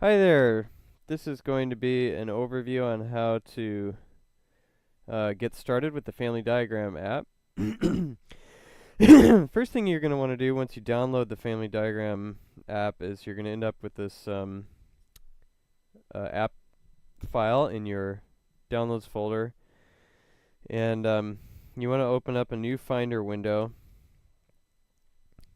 Hi there. This is going to be an overview on how to get started with the Family Diagram app. First thing you're going to want to do once you download the Family Diagram app is you're going to end up with this app file in your downloads folder. And you want to open up a new Finder window.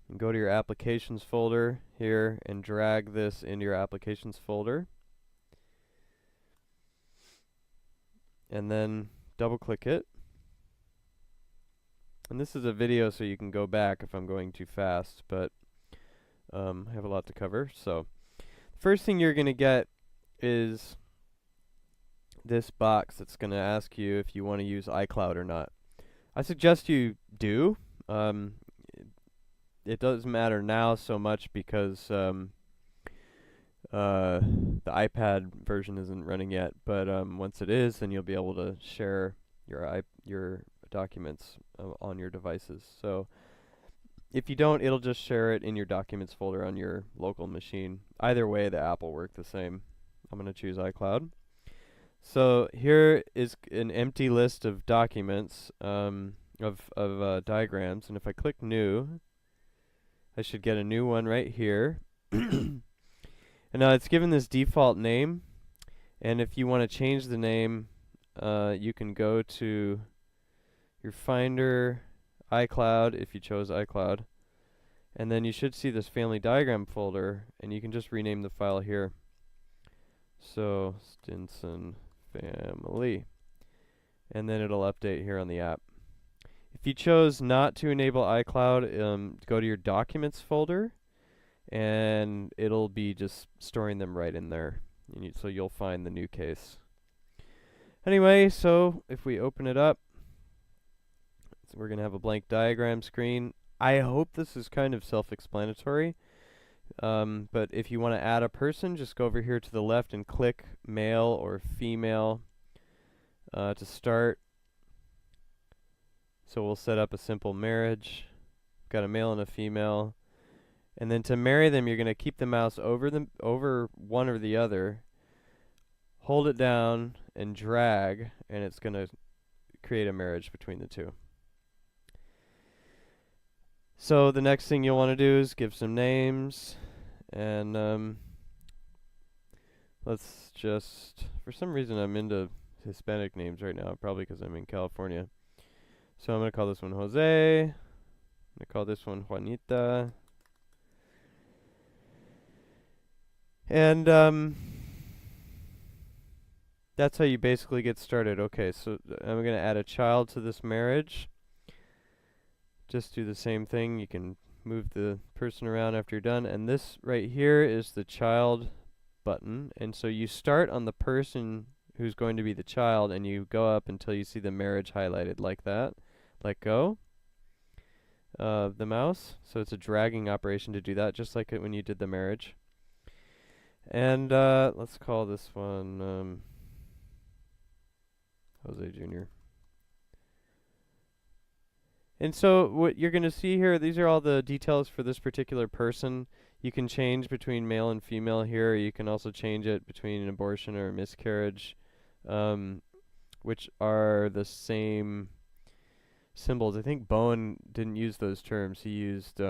And go to your Applications folder here and drag this into your Applications folder. And then double click it. And this is a video so you can go back if I'm going too fast, but I have a lot to cover. So the first thing you're going to get is this box that's going to ask you if you want to use iCloud or not. I suggest you do. It doesn't matter now so much because the iPad version isn't running yet, but once it is, then you'll be able to share your documents on your devices. So if you don't, it'll just share it in your documents folder on your local machine. Either way, the app will work the same. I'm going to choose iCloud. So here is an empty list of documents of diagrams, and if I click New, I should get a new one right here. And now it's given this default name, and if you want to change the name, you can go to your Finder, iCloud, if you chose iCloud, and then you should see this Family Diagram folder, and you can just rename the file here. So, Stinson Family, and then it'll update here on the app. If you chose not to enable iCloud, go to your Documents folder, and it'll be just storing them right in there. So you'll find the new case. Anyway, so if we open it up, so we're going to have a blank diagram screen. I hope this is kind of self-explanatory, but if you want to add a person, just go over here to the left and click male or female to start. So we'll set up a simple marriage. Got a male and a female. And then to marry them, you're going to keep the mouse over one or the other, hold it down, and drag, and it's going to create a marriage between the two. So the next thing you'll want to do is give some names, and let's just, for some reason I'm into Hispanic names right now, probably because I'm in California. So I'm going to call this one Jose. I'm going to call this one Juanita. And that's how you basically get started. Okay, so I'm going to add a child to this marriage. Just do the same thing. You can move the person around after you're done. And this right here is the child button. And so you start on the person who's going to be the child, and you go up until you see the marriage highlighted like that. Let go of the mouse. So it's a dragging operation to do that, just like it when you did the marriage. And let's call this one Jose Jr. And so what you're going to see here, these are all the details for this particular person. You can change between male and female here. You can also change it between an abortion or a miscarriage, which are the same symbols. I think Bowen didn't use those terms. He used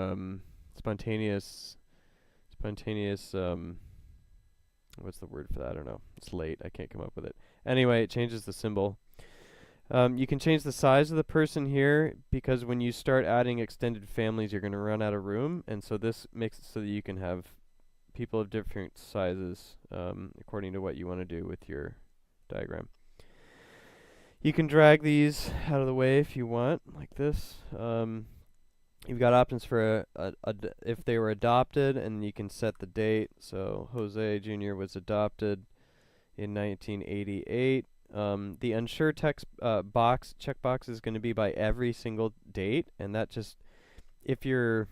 spontaneous, what's the word for that? I don't know. It's late. I can't come up with it. Anyway, it changes the symbol. You can change the size of the person here, because when you start adding extended families, you're going to run out of room, and so this makes it so that you can have people of different sizes according to what you want to do with your diagram. You can drag these out of the way if you want, like this. You've got options for if they were adopted, and you can set the date. So Jose Jr. was adopted in 1988. The unsure text checkbox is going to be by every single date, and that just, if you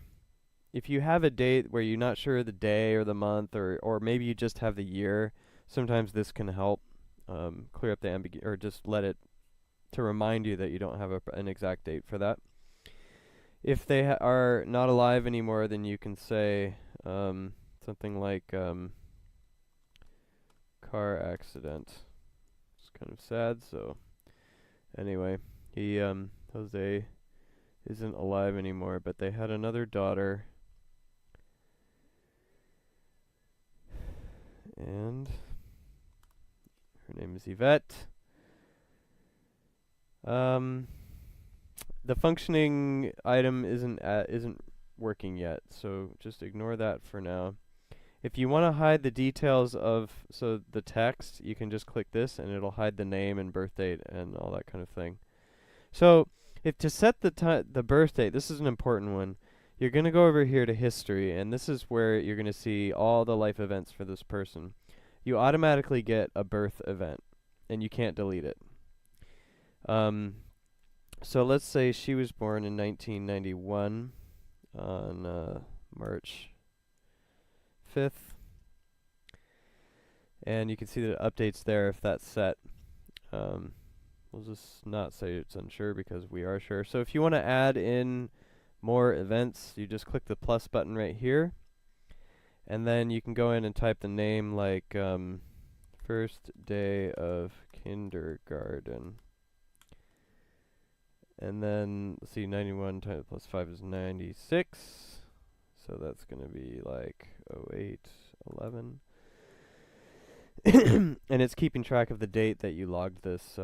have a date where you're not sure the day or the month, or maybe you just have the year, sometimes this can help clear up the ambiguity, or just let it to remind you that you don't have an exact date for that. If they are not alive anymore, then you can say something like car accident. It's kind of sad. So anyway, Jose isn't alive anymore, but they had another daughter, and her name is Yvette. The functioning item isn't working yet, so just ignore that for now. If you want to hide the details of the text, you can just click this and it'll hide the name and birth date and all that kind of thing. So if to set the birth date, this is an important one. You're going to go over here to history, and this is where you're going to see all the life events for this person. You automatically get a birth event, and you can't delete it. So let's say she was born in 1991 on March 5th. And you can see that it updates there if that's set. We'll just not say it's unsure because we are sure. So if you want to add in more events, you just click the plus button right here. And then you can go in and type the name like first day of kindergarten. And then, let's see, 91 times plus 5 is 96. So that's going to be like 08, 11. And it's keeping track of the date that you logged this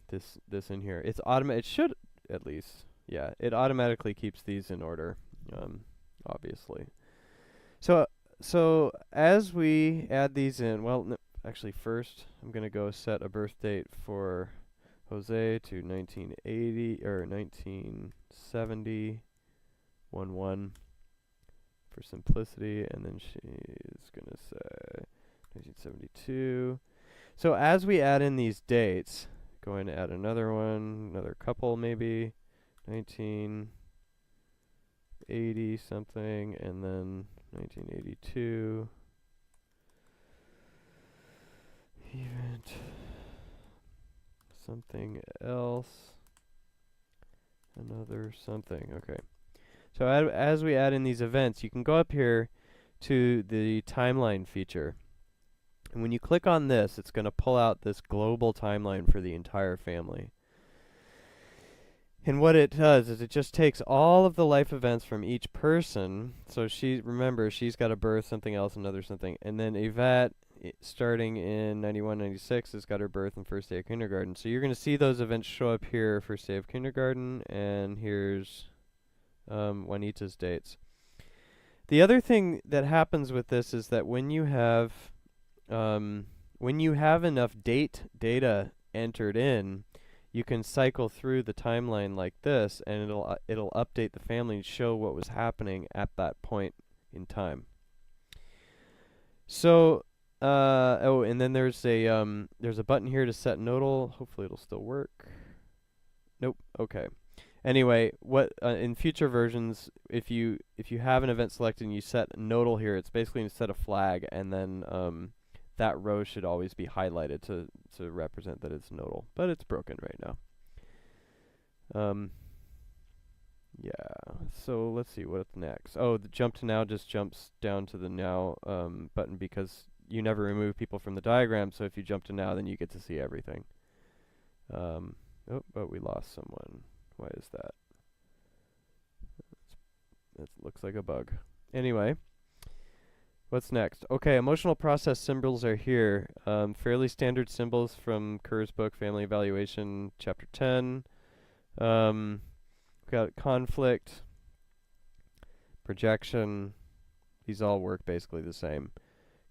this in here. It's it should at least, yeah, it automatically keeps these in order, obviously. So as we add these in, well, actually first I'm going to go set a birth date for Jose to 1980 or 1970 1 for simplicity, and then she's going to say 1972. So as we add in these dates, going to add another one, another couple maybe, 1980 something, and then 1982. Event something else, another something. Okay. So as we add in these events, you can go up here to the timeline feature. And when you click on this, it's going to pull out this global timeline for the entire family. And what it does is it just takes all of the life events from each person. So remember, she's got a birth, something else, another something. And then Yvette, starting in 91, 96, has got her birth and first day of kindergarten. So you're going to see those events show up here, first day of kindergarten, and here's Juanita's dates. The other thing that happens with this is that when you have enough data entered in, you can cycle through the timeline like this, and it'll update the family and show what was happening at that point in time. So oh, and then there's a button here to set nodal. Hopefully it'll still work. Nope. Okay. Anyway, what in future versions, if you have an event selected and you set nodal here, it's basically to set a flag, and then that row should always be highlighted to represent that it's nodal. But it's broken right now. Yeah. So let's see what's next. Oh, the jump to now just jumps down to the now button because you never remove people from the diagram. So if you jump to now, then you get to see everything. Oh, but we lost someone. Why is that? That looks like a bug. Anyway, what's next? Okay, emotional process symbols are here. Fairly standard symbols from Kerr's book, Family Evaluation, Chapter 10. We've got conflict, projection. These all work basically the same.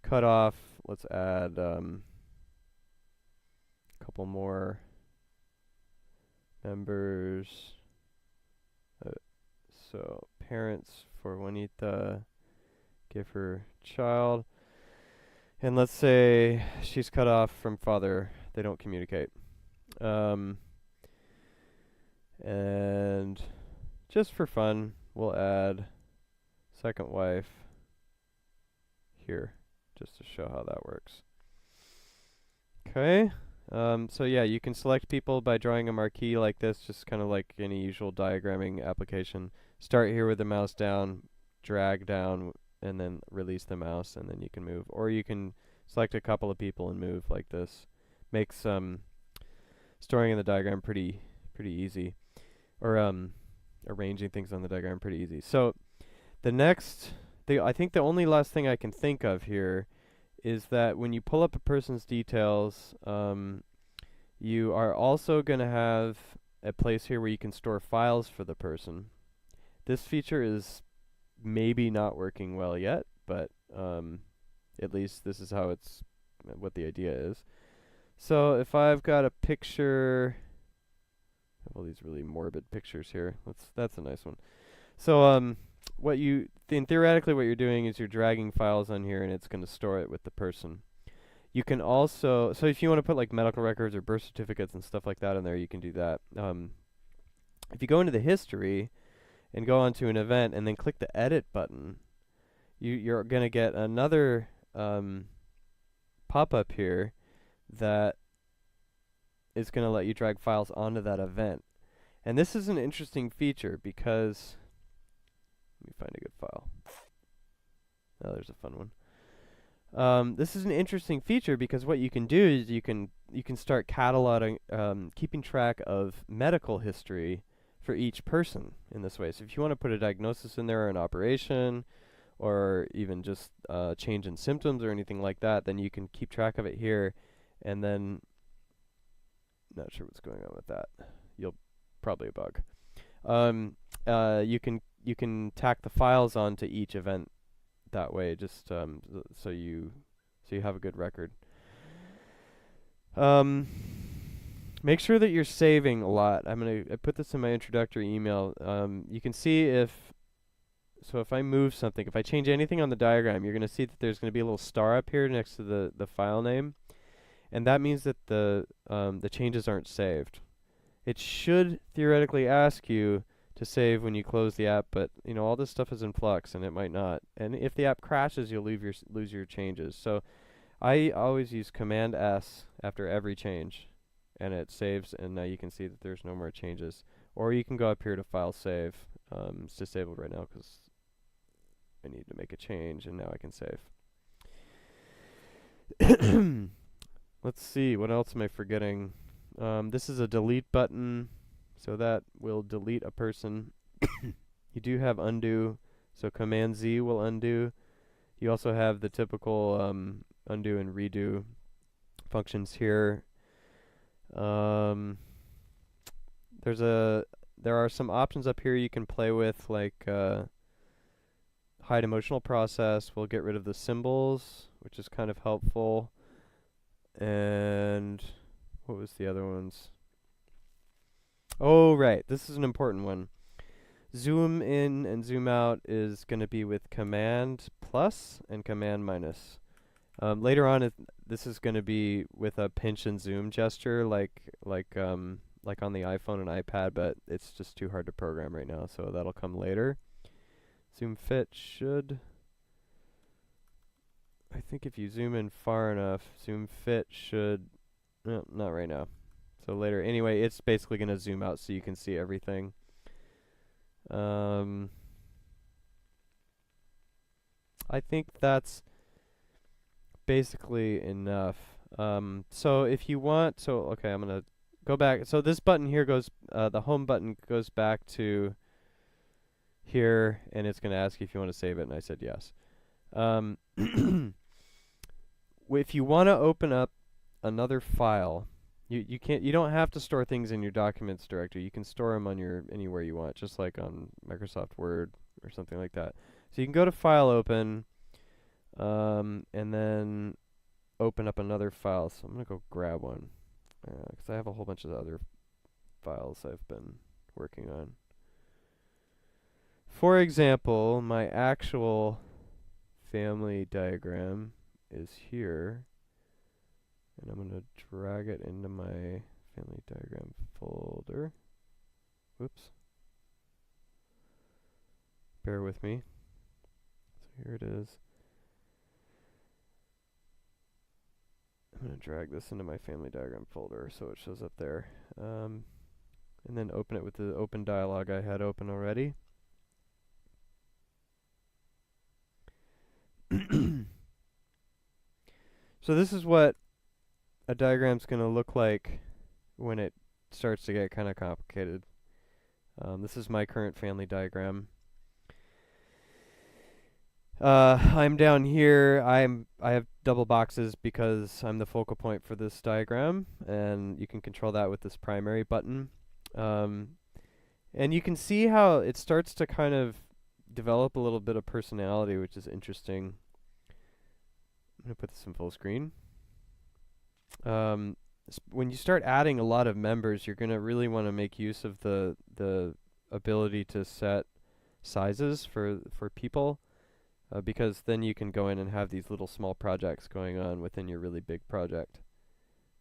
Cutoff. Let's add a couple more members. So parents for Juanita, give her child, and let's say she's cut off from father. They don't communicate. And just for fun, we'll add second wife here, just to show how that works. Okay. So yeah, you can select people by drawing a marquee like this, just kind of like any usual diagramming application. Start here with the mouse down, drag down, and then release the mouse, and then you can move. Or you can select a couple of people and move like this. Makes storing in the diagram pretty easy, or arranging things on the diagram pretty easy. So I think the only last thing I can think of here is that when you pull up a person's details, you are also going to have a place here where you can store files for the person. This feature is maybe not working well yet, but at least this is how what the idea is. So if I've got a picture, I have all these really morbid pictures here. That's a nice one. So theoretically what you're doing is you're dragging files on here and it's going to store it with the person. You can also, so if you want to put like medical records or birth certificates and stuff like that in there, you can do that. If you go into the history and go onto an event and then click the edit button, you're going to get another pop-up here that is going to let you drag files onto that event. And this is an interesting feature because, let me find a good file. Oh, there's a fun one. This is an interesting feature because what you can do is you can start cataloging, keeping track of medical history for each person in this way. So if you want to put a diagnosis in there or an operation, or even just change in symptoms or anything like that, then you can keep track of it here. And then, not sure what's going on with that. Probably a bug. You can tack the files onto each event that way, just so you have a good record. Make sure that you're saving a lot. I put this in my introductory email. You can see if I move something, if I change anything on the diagram, you're going to see that there's going to be a little star up here next to the file name, and that means that the changes aren't saved. It should theoretically ask you to save when you close the app, but all this stuff is in flux and it might not. And if the app crashes, you'll lose your changes. So I always use Command S after every change, and it saves, and now you can see that there's no more changes. Or you can go up here to File Save. It's disabled right now because I need to make a change, and now I can save. Let's see, what else am I forgetting? This is a delete button, so that will delete a person. You do have undo, so Command Z will undo. You also have the typical undo and redo functions here. There are some options up here you can play with, like hide emotional process. We'll get rid of the symbols, which is kind of helpful. And what was the other ones? Oh, right. This is an important one. Zoom in and zoom out is going to be with Command plus and Command minus. Later on, this is going to be with a pinch and zoom gesture, like on the iPhone and iPad, but it's just too hard to program right now, so that'll come later. Zoom fit should, I think if you zoom in far enough, zoom fit should, no, not right now. So later. Anyway, it's basically going to zoom out so you can see everything. I think that's basically enough. So if you want, okay, I'm going to go back. So this button here goes, the home button goes back to here, and it's going to ask you if you want to save it, and I said yes. If you want to open up another file, you don't have to store things in your documents directory. You can store them on anywhere you want, just like on Microsoft Word or something like that. So you can go to File Open, and then open up another file. So I'm gonna go grab one, because I have a whole bunch of other files I've been working on. For example, my actual family diagram is here. And I'm going to drag it into my family diagram folder. Whoops. Bear with me. So here it is. I'm going to drag this into my family diagram folder so it shows up there. And then open it with the open dialog I had open already. So this is what a diagram's going to look like when it starts to get kind of complicated. This is my current family diagram. I'm down here. I have double boxes because I'm the focal point for this diagram, and you can control that with this primary button. And you can see how it starts to kind of develop a little bit of personality, which is interesting. I'm going to put this in full screen. When you start adding a lot of members, you're going to really want to make use of the ability to set sizes for people, because then you can go in and have these little small projects going on within your really big project,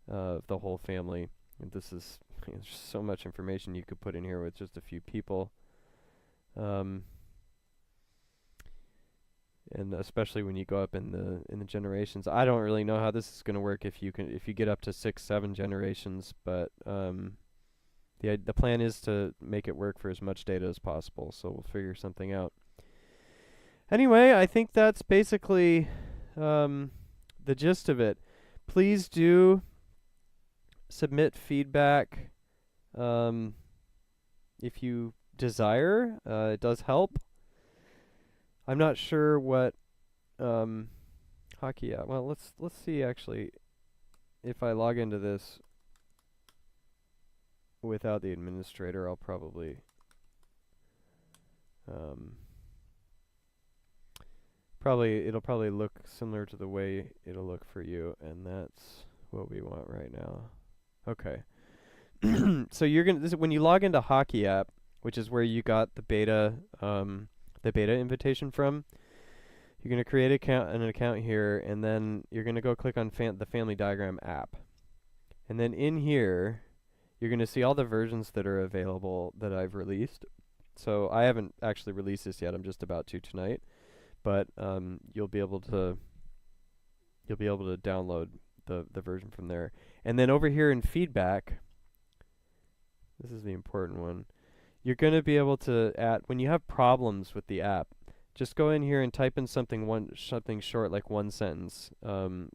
the whole family. And this is there's so much information you could put in here with just a few people. And especially when you go up in the generations. I don't really know how this is going to work if you get up to 6, 7 generations, but the plan is to make it work for as much data as possible, so we'll figure something out. Anyway, I think that's basically the gist of it. Please do submit feedback if you desire. It does help. I'm not sure what hockey. Well, let's see actually if I log into this without the administrator. I'll probably it'll probably look similar to the way it'll look for you, and that's what we want right now. Okay. So you're gonna when you log into Hockey App, which is where you got the beta invitation from, you're gonna create an account here, and then you're gonna go click on the Family Diagram app, and then in here you're gonna see all the versions that are available that I've released. So I haven't actually released this yet. I'm just about to tonight, but you'll be able to download the version from there. And then over here in feedback, this is the important one. You're going to be able to add, when you have problems with the app, just go in here and type in something short, like one sentence,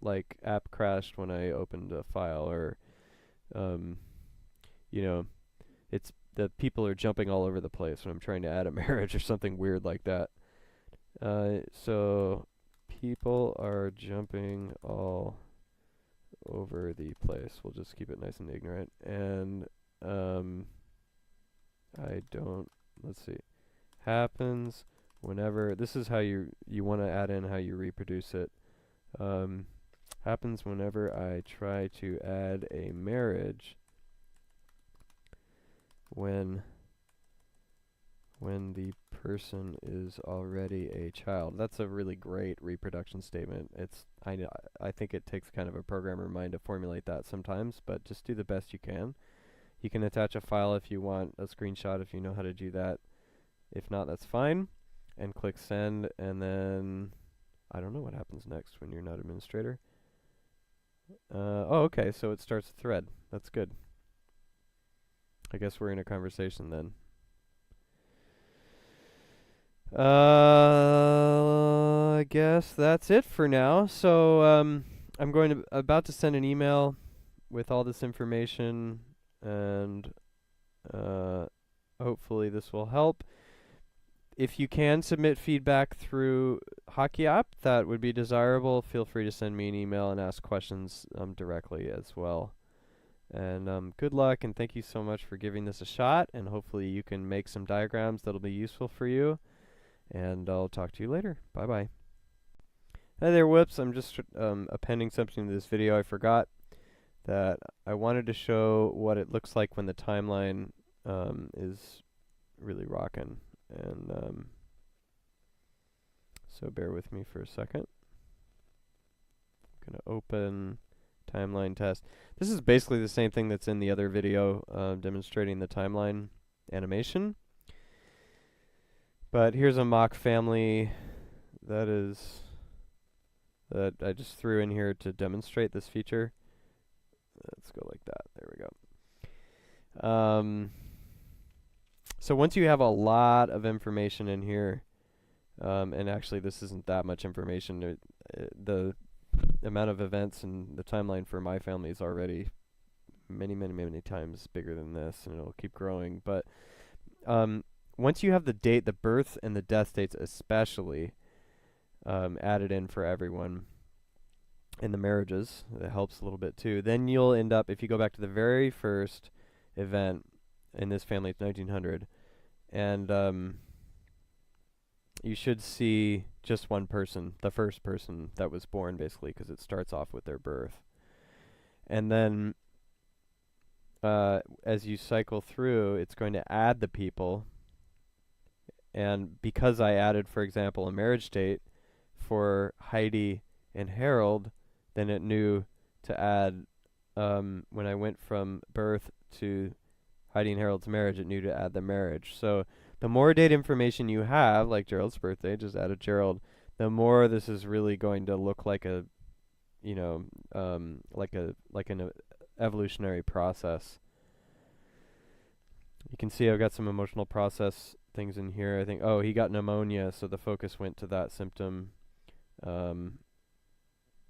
like app crashed when I opened a file, or you know, it's the people are jumping all over the place when I'm trying to add a marriage, or something weird like that. So people are jumping all over the place. We'll just keep it nice and ignorant. And let's see, happens whenever, this is how you want to add in how you reproduce it. Happens whenever I try to add a marriage when the person is already a child. That's a really great reproduction statement. I think it takes kind of a programmer mind to formulate that sometimes, but just do the best you can. You can attach a file if you want, a screenshot if you know how to do that. If not, that's fine. And click send, and then I don't know what happens next when you're not administrator. Oh, okay, so it starts a thread. That's good. I guess we're in a conversation then. I guess that's it for now. So I'm about to send an email with all this information, and hopefully this will help. If you can submit feedback through Hockey App, that would be desirable. Feel free to send me an email and ask questions directly as well. And good luck, and thank you so much for giving this a shot, and hopefully you can make some diagrams that'll be useful for you. And I'll talk to you later. Bye-bye. Hi there, whoops. I'm just appending something to this video. I forgot that I wanted to show what it looks like when the timeline is really rocking. And so bear with me for a second. I'm going to open timeline test. This is basically the same thing that's in the other video demonstrating the timeline animation. But here's a mock family that I just threw in here to demonstrate this feature. Let's go like that. There we go. So once you have a lot of information in here, and actually this isn't that much information, the amount of events and the timeline for my family is already many times bigger than this, and it'll keep growing. But um, once you have the date, the birth and the death dates especially added in for everyone, and the marriages, that helps a little bit too. Then you'll end up, if you go back to the very first event in this family, it's 1900, and you should see just one person, the first person that was born, basically, because it starts off with their birth. And then as you cycle through, it's going to add the people. And because I added, for example, a marriage date for Heidi and Harold, then it knew to add, when I went from birth to Heidi and Harold's marriage, it knew to add the marriage. So the more date information you have, like Gerald's birthday, just added Gerald, the more this is really going to look like a, like an evolutionary process. You can see I've got some emotional process things in here. I think, he got pneumonia, so the focus went to that symptom.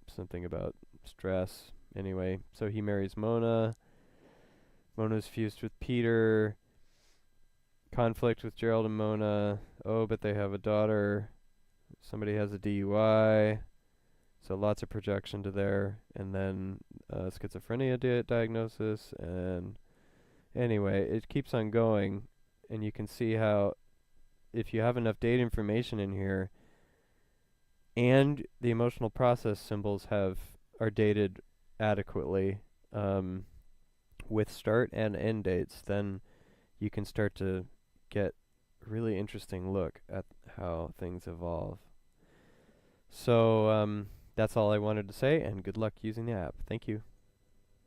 Something about stress. Anyway, so he marries Mona. Mona's fused with Peter. Conflict with Gerald and Mona. Oh, but they have a daughter. Somebody has a DUI. So lots of projection to there. And then schizophrenia diagnosis. And anyway, it keeps on going. And you can see how if you have enough data information in here and the emotional process symbols are dated adequately with start and end dates, then you can start to get a really interesting look at how things evolve. So that's all I wanted to say, and good luck using the app. Thank you.